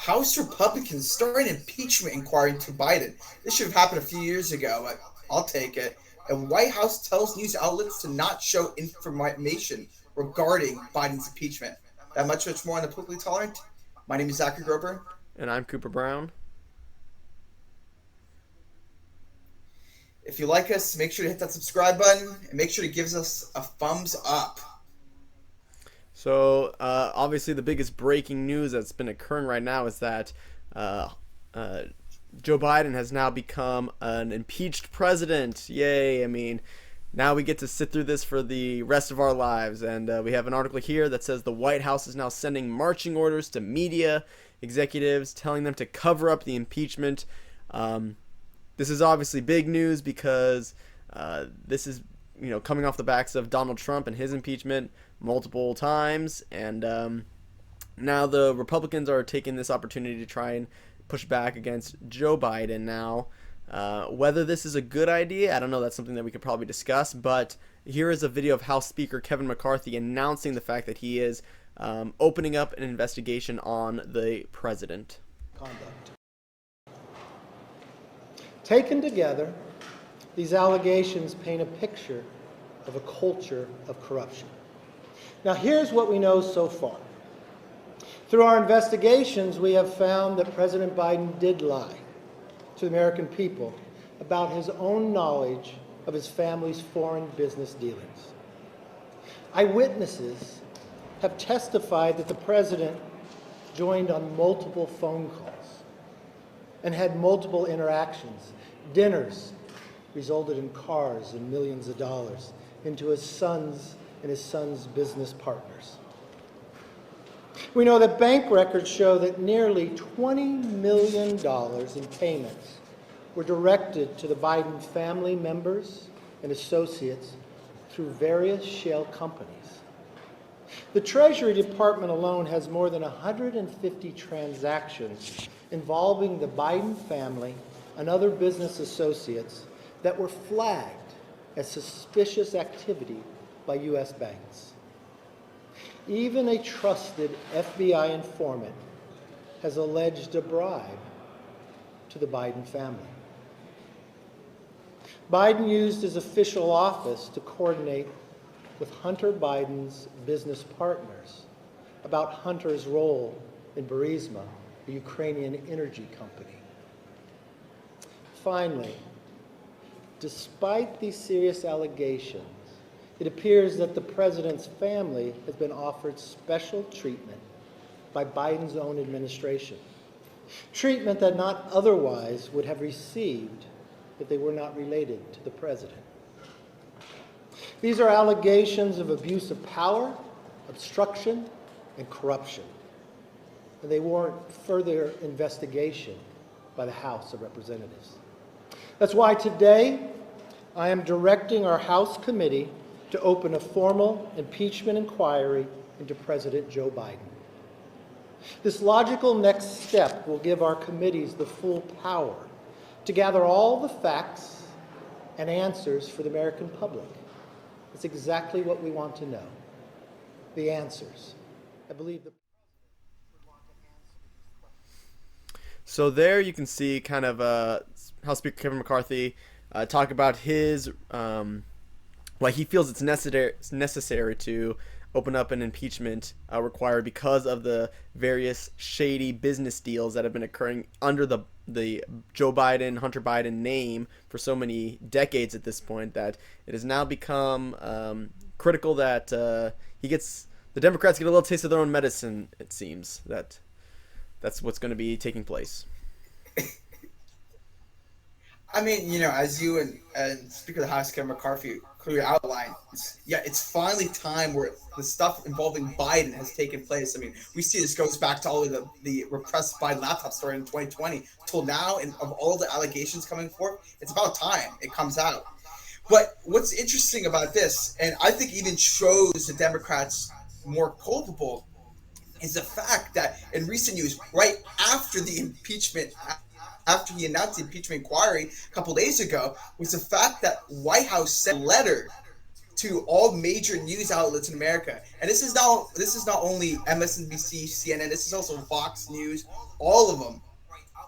House Republicans started an impeachment inquiry into Biden. This should have happened a few years ago, but I'll take it. The White House tells news outlets to not show information regarding Biden's impeachment. That much more on the politically tolerant. My name is Zachary Grober. And I'm Cooper Brown. If you like us, make sure to hit that subscribe button and make sure to give us a thumbs up. So, obviously, the biggest breaking news that's been occurring right now is that Joe Biden has now become an impeached president. Yay! I mean, now we get to sit through this for the rest of our lives. And we have an article here that says the White House is now sending marching orders to media executives, telling them to cover up the impeachment. This is obviously big news because this is coming off the backs of Donald Trump and his impeachment multiple times, and now the Republicans are taking this opportunity to try and push back against Joe Biden now. Whether this is a good idea, I don't know. That's something that we could probably discuss, but here is a video of House Speaker Kevin McCarthy announcing the fact that he is opening up an investigation on the president. Conduct. Taken together, these allegations paint a picture of a culture of corruption. Now, here's what we know so far. Through our investigations, we have found that President Biden did lie to the American people about his own knowledge of his family's foreign business dealings. Eyewitnesses have testified that the president joined on multiple phone calls and had multiple interactions. Dinners resulted in cars and millions of dollars into his son's business partners. We know that bank records show that nearly $20 million in payments were directed to the Biden family members and associates through various shell companies. The Treasury Department alone has more than 150 transactions involving the Biden family and other business associates that were flagged as suspicious activity by U.S. banks. Even a trusted FBI informant has alleged a bribe to the Biden family. Biden used his official office to coordinate with Hunter Biden's business partners about Hunter's role in Burisma, a Ukrainian energy company. Finally, despite these serious allegations, it appears that the president's family has been offered special treatment by Biden's own administration, treatment that not otherwise would have received if they were not related to the president. These are allegations of abuse of power, obstruction, and corruption, and they warrant further investigation by the House of Representatives. That's why today I am directing our House committee to open a formal impeachment inquiry into President Joe Biden. This logical next step will give our committees the full power to gather all the facts and answers for the American public. It's exactly what we want to know, the answers. I believe the So there you can see kind of House Speaker Kevin McCarthy talk about his why he feels it's necessary to open up an impeachment required because of the various shady business deals that have been occurring under the Joe Biden, Hunter Biden name for so many decades at this point, that it has now become critical that the Democrats get a little taste of their own medicine. It seems that's what's going to be taking place. I mean, as you and Speaker of the House, Kevin McCarthy, clearly outlined, it's finally time where the stuff involving Biden has taken place. I mean, we see this goes back to all of the repressed Biden laptop story in 2020 till now, and of all the allegations coming forth, it's about time it comes out. But what's interesting about this, and I think even shows the Democrats more culpable, is the fact that in recent news, right after the impeachment, after he announced the impeachment inquiry a couple days ago, was the fact that White House sent a letter to all major news outlets in America. And this is not only MSNBC, CNN. This is also Fox News, all of them,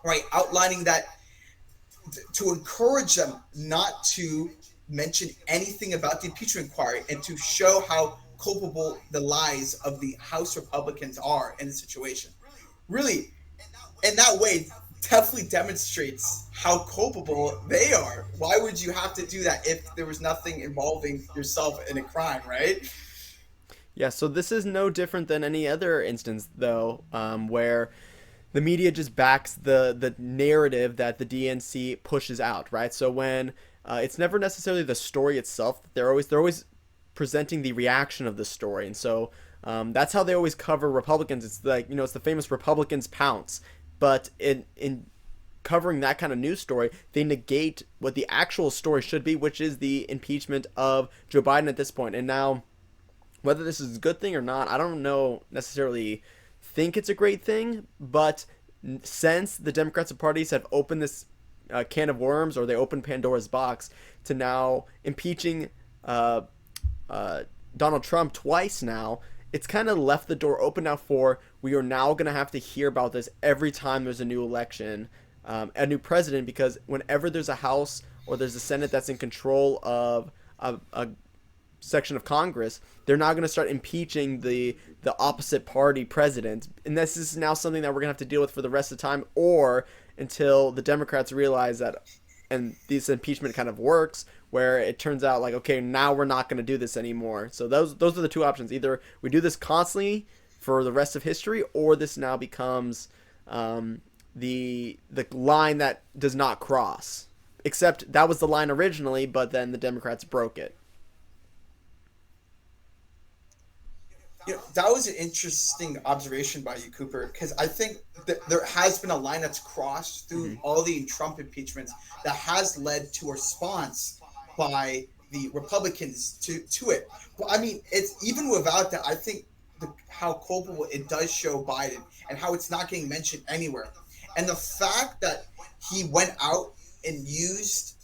right? Outlining that to encourage them not to mention anything about the impeachment inquiry and to show how culpable the lies of the House Republicans are in the situation. Really, in that way, definitely demonstrates how culpable they are. Why would you have to do that if there was nothing involving yourself in a crime, right? Yeah, so this is no different than any other instance, though, where the media just backs the narrative that the DNC pushes out, right? So when it's never necessarily the story itself, they're always presenting the reaction of the story, and so that's how they always cover Republicans. It's like, it's the famous Republicans pounce, but in covering that kind of news story, they negate what the actual story should be, which is the impeachment of Joe Biden at this point. And now, whether this is a good thing or not, I don't know necessarily think it's a great thing, but since the Democrats and parties have opened this can of worms, or they opened Pandora's box to now impeaching Donald Trump twice now, it's kind of left the door open now for we are now going to have to hear about this every time there's a new election, a new president, because whenever there's a House or there's a Senate that's in control of a section of Congress, they're now going to start impeaching the opposite party president, and this is now something that we're going to have to deal with for the rest of the time, or until the Democrats realize that, and this impeachment kind of works, where it turns out like, okay, now we're not going to do this anymore. So those are the two options: either we do this constantly for the rest of history, or this now becomes the line that does not cross. Except that was the line originally, but then the Democrats broke it. That was an interesting observation by you, Cooper, because I think that there has been a line that's crossed through all the Trump impeachments that has led to a response by the Republicans to it. Well, I mean, it's even without that, I think how culpable it does show Biden and how it's not getting mentioned anywhere. And the fact that he went out and used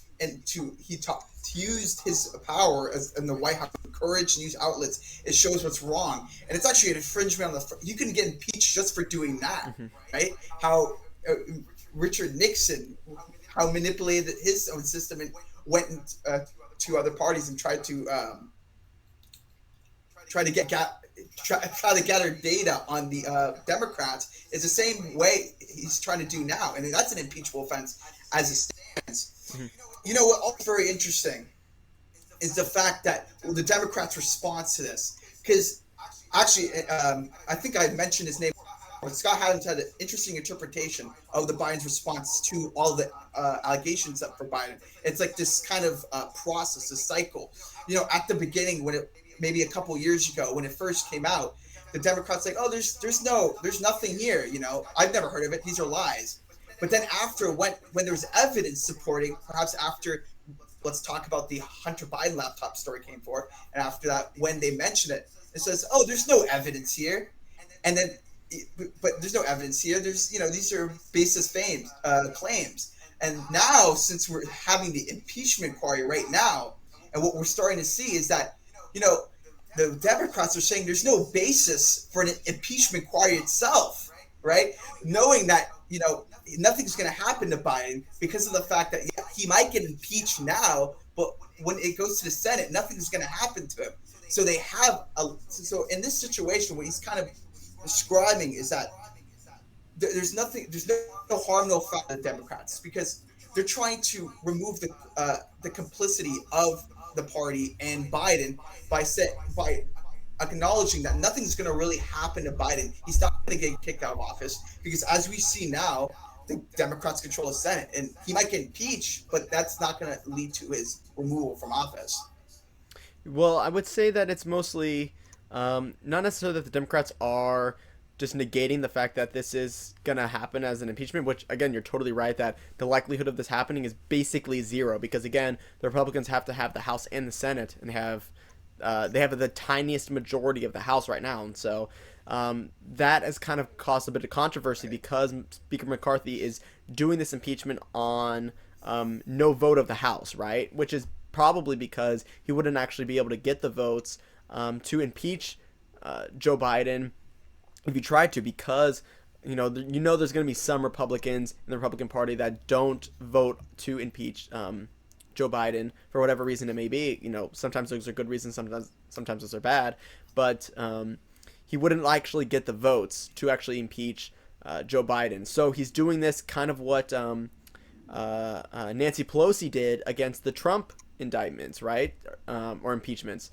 his power in the White House to encourage news outlets. It shows what's wrong, and it's actually an infringement on the. You can get impeached just for doing that, right? How Richard Nixon, how manipulated his own system and went to other parties and tried to gather data on the Democrats is the same way he's trying to do now, and that's an impeachable offense as it stands. You know what? Also very interesting is the fact that the Democrats' response to this, because actually, I think I mentioned his name. Scott Adams had an interesting interpretation of the Biden's response to all the allegations up for Biden. It's like this kind of process, a cycle. At the beginning, maybe a couple years ago when it first came out, the Democrats like, oh, there's nothing here. I've never heard of it. These are lies. But then after, when there was evidence supporting, perhaps after, let's talk about the Hunter Biden laptop story came forth, and after that, when they mention it, it says, oh, there's no evidence here. And then, but there's no evidence here. There's, these are baseless claims. And now, since we're having the impeachment inquiry right now, and what we're starting to see is that, the Democrats are saying there's no basis for an impeachment inquiry itself, right? Knowing that, nothing's going to happen to Biden because of the fact that he might get impeached now, but when it goes to the Senate, nothing's going to happen to him. So they have so in this situation, what he's kind of describing is that there's no harm, no foul to the Democrats, because they're trying to remove the complicity of the party and Biden by acknowledging that nothing's going to really happen to Biden. He's not going to get kicked out of office because, as we see now, the Democrats control the Senate, and he might get impeached, but that's not going to lead to his removal from office. Well, I would say that it's mostly not necessarily that the Democrats are just negating the fact that this is going to happen as an impeachment, which, again, you're totally right that the likelihood of this happening is basically zero because, again, the Republicans have to have the House and the Senate, and they have the tiniest majority of the House right now. And so that has kind of caused a bit of controversy because Speaker McCarthy is doing this impeachment on no vote of the House, right? Which is probably because he wouldn't actually be able to get the votes to impeach Joe Biden if you tried to, because there's going to be some Republicans in the Republican Party that don't vote to impeach Joe Biden for whatever reason it may be. Sometimes those are good reasons, sometimes those are bad, but he wouldn't actually get the votes to actually impeach Joe Biden. So he's doing this kind of what Nancy Pelosi did against the Trump indictments, right? Or impeachments.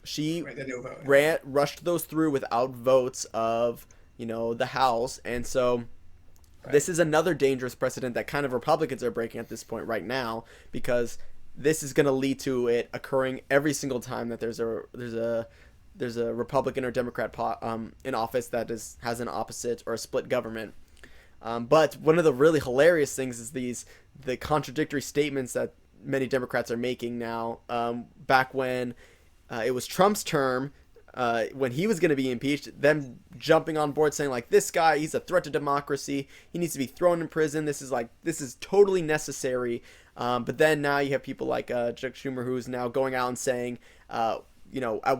She rushed those through without votes of the House, and so this is another dangerous precedent that kind of Republicans are breaking at this point right now, because this is going to lead to it occurring every single time that there's a Republican or Democrat in office that has an opposite or a split government. But one of the really hilarious things is the contradictory statements that many Democrats are making now. Back when it was Trump's term, when he was going to be impeached, them jumping on board saying like, this guy, he's a threat to democracy, he needs to be thrown in prison, this is totally necessary. But then now you have people like Chuck Schumer, who's now going out and saying, at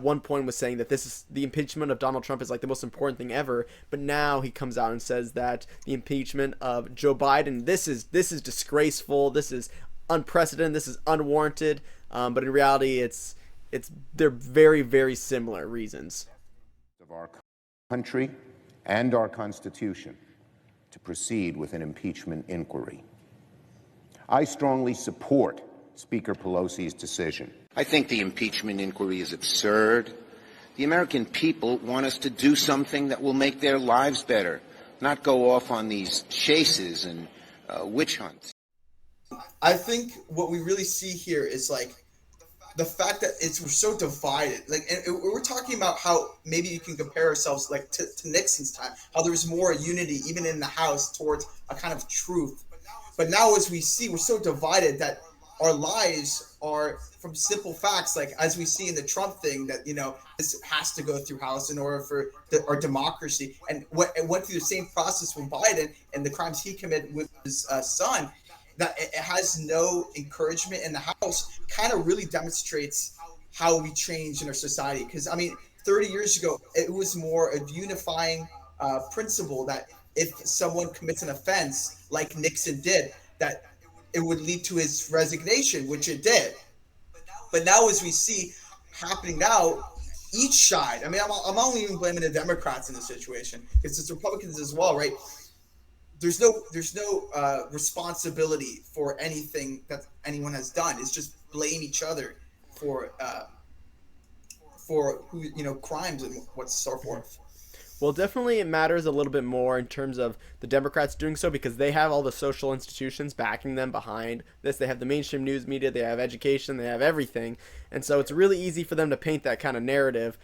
one point was saying that the impeachment of Donald Trump is like the most important thing ever, but now he comes out and says that the impeachment of Joe Biden, this is disgraceful, this is unprecedented, this is unwarranted. But in reality, they're very, very similar reasons. Of our country and our Constitution to proceed with an impeachment inquiry. I strongly support Speaker Pelosi's decision. I think the impeachment inquiry is absurd. The American people want us to do something that will make their lives better, not go off on these chases and witch hunts. I think what we really see here is like the fact that we're so divided. And we're talking about how maybe you can compare ourselves like to Nixon's time, how there was more unity even in the House towards a kind of truth. But now as we see, we're so divided that our lives are from simple facts, like as we see in the Trump thing, that this has to go through House in order for our democracy, and it went through the same process with Biden and the crimes he committed with his son. That it has no encouragement in the House kind of really demonstrates how we change in our society. Because 30 years ago, it was more a unifying principle that if someone commits an offense like Nixon did, that it would lead to his resignation, which it did. But now, as we see happening now, each side, I'm not even blaming the Democrats in this situation, because it's Republicans as well, right? There's no responsibility for anything that anyone has done. It's just blame each other for who crimes and what's so forth. Well, definitely it matters a little bit more in terms of the Democrats doing so, because they have all the social institutions backing them behind this. They have the mainstream news media, they have education, they have everything. And so it's really easy for them to paint that kind of narrative,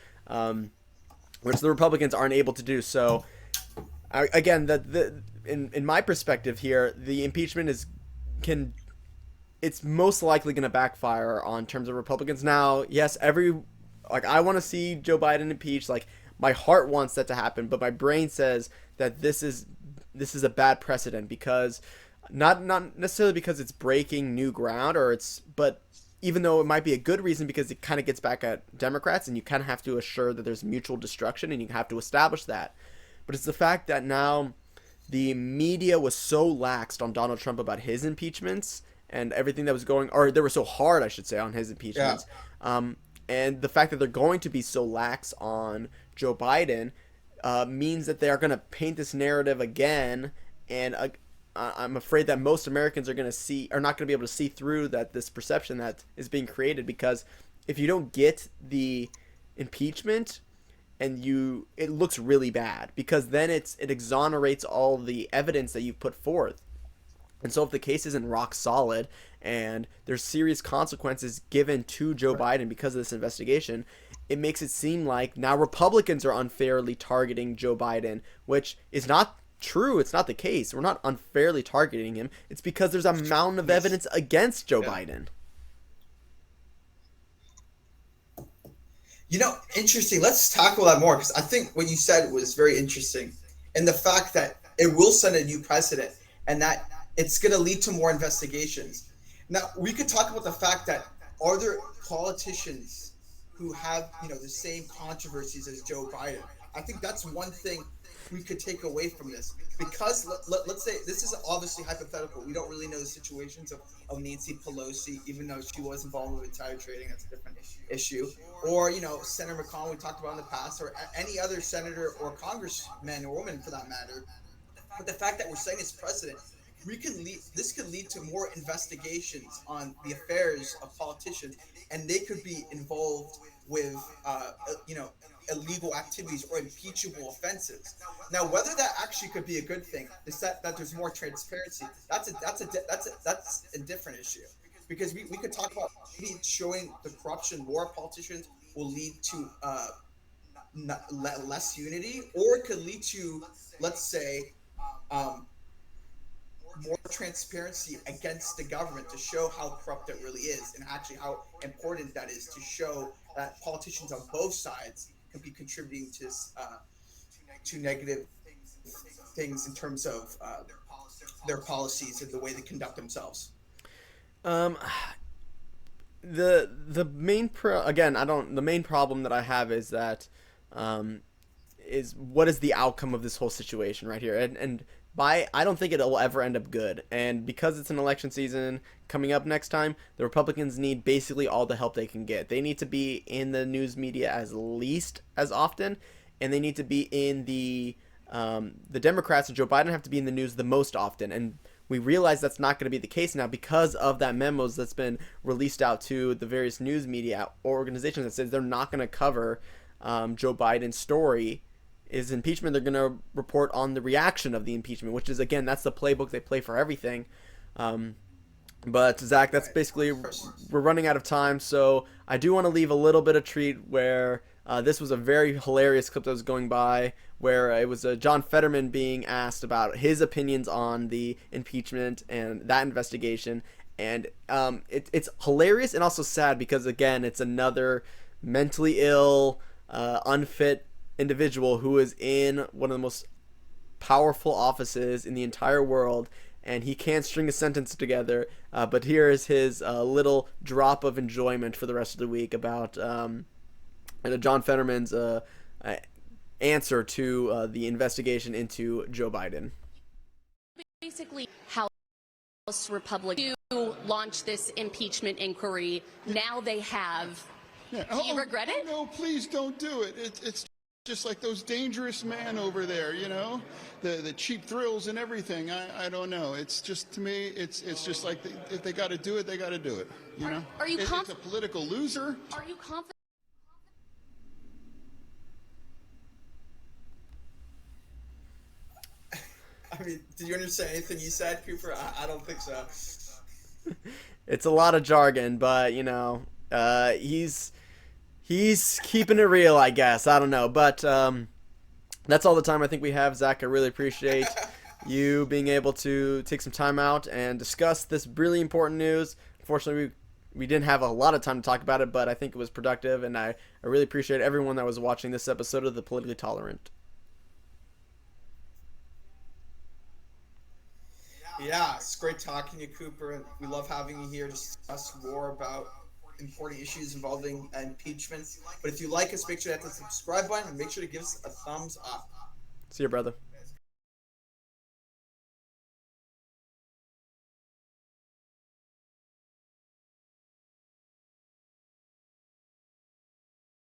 which the Republicans aren't able to do. So, again, in my perspective here, the impeachment it's most likely going to backfire on terms of Republicans. Now, yes, I want to see Joe Biden impeached. My heart wants that to happen, but my brain says that this is a bad precedent, because not necessarily because it's breaking new ground, but even though it might be a good reason, because it kind of gets back at Democrats, and you kind of have to assure that there's mutual destruction, and you have to establish that. But it's the fact that now the media was so laxed on Donald Trump about his impeachments and everything that was going, or they were so hard, I should say, on his impeachments. Yeah. And the fact that they're going to be so lax on Joe Biden means that they are going to paint this narrative again, and I'm afraid that most Americans are not going to be able to see through this perception that is being created, because if you don't get the impeachment, it looks really bad, because then it exonerates all the evidence that you've put forth. And so if the case isn't rock solid and there's serious consequences given to Joe Biden because of this investigation, it makes it seem like now Republicans are unfairly targeting Joe Biden, which is not true. It's not the case. We're not unfairly targeting him. It's because there's a mountain of evidence against Joe Biden. Interesting. Let's tackle that more, because I think what you said was very interesting. And the fact that it will set a new precedent, and that it's going to lead to more investigations. Now we could talk about the fact that are there politicians who have the same controversies as Joe Biden? I think that's one thing we could take away from this because let's say this is obviously hypothetical. We don't really know the situations of Nancy Pelosi, even though she was involved with insider trading. That's a different issue. Or Senator McConnell we talked about in the past, or any other senator or congressman or woman for that matter. But the fact that we're saying it's precedent, this could lead to more investigations on the affairs of politicians, and they could be involved with, illegal activities or impeachable offenses. Now, whether that actually could be a good thing is that there's more transparency. That's a different issue, because we could talk about maybe showing the corruption more politicians will lead to less unity, or it could lead to, let's say, um, more transparency against the government to show how corrupt it really is, and actually how important that is to show that politicians on both sides can be contributing to negative things in terms of their policies and the way they conduct themselves. Um, the main the main problem that I have is that is what is the outcome of this whole situation right here, and by I don't think it'll ever end up good. And because it's an election season coming up next time, the Republicans need basically all the help they can get. They need to be in the news media as least as often, and they need to be in the Democrats and Joe Biden have to be in the news the most often. And we realize that's not going to be the case now because of that memos that's been released out to the various news media organizations that says they're not going to cover Joe Biden's story is impeachment. They're going to report on the reaction of the impeachment, which is, again, that's the playbook they play for everything. But Zach, that's basically, we're running out of time, so I do want to leave a little bit of treat where this was a very hilarious clip that was going by, where it was John Fetterman being asked about his opinions on the impeachment and that investigation. And it's hilarious and also sad because, again, it's another mentally ill, unfit individual who is in one of the most powerful offices in the entire world, and he can't string a sentence together. But here is his little drop of enjoyment for the rest of the week about John Fetterman's answer to the investigation into Joe Biden. Basically, House Republicans to launch this impeachment inquiry. Now they have. Yeah. Do you regret it? No, please don't do it. It's just like those dangerous men over there, the cheap thrills and everything. I don't know. It's just, to me, it's just like if they got to do it, they got to do it. Are you It's a political loser. Are you confident? I mean, did you understand anything you said, Cooper? I don't think so. It's a lot of jargon, but he's keeping it real, I guess. I don't know, but that's all the time I think we have, Zach. I really appreciate you being able to take some time out and discuss this really important news. Unfortunately, we didn't have a lot of time to talk about it, but I think it was productive, and I really appreciate everyone that was watching this episode of The Politically Tolerant. Yeah, it's great talking to you, Cooper, and we love having you here to discuss more about important issues involving impeachment. But if you like us, make sure to hit the subscribe button and make sure to give us a thumbs up. See you, brother.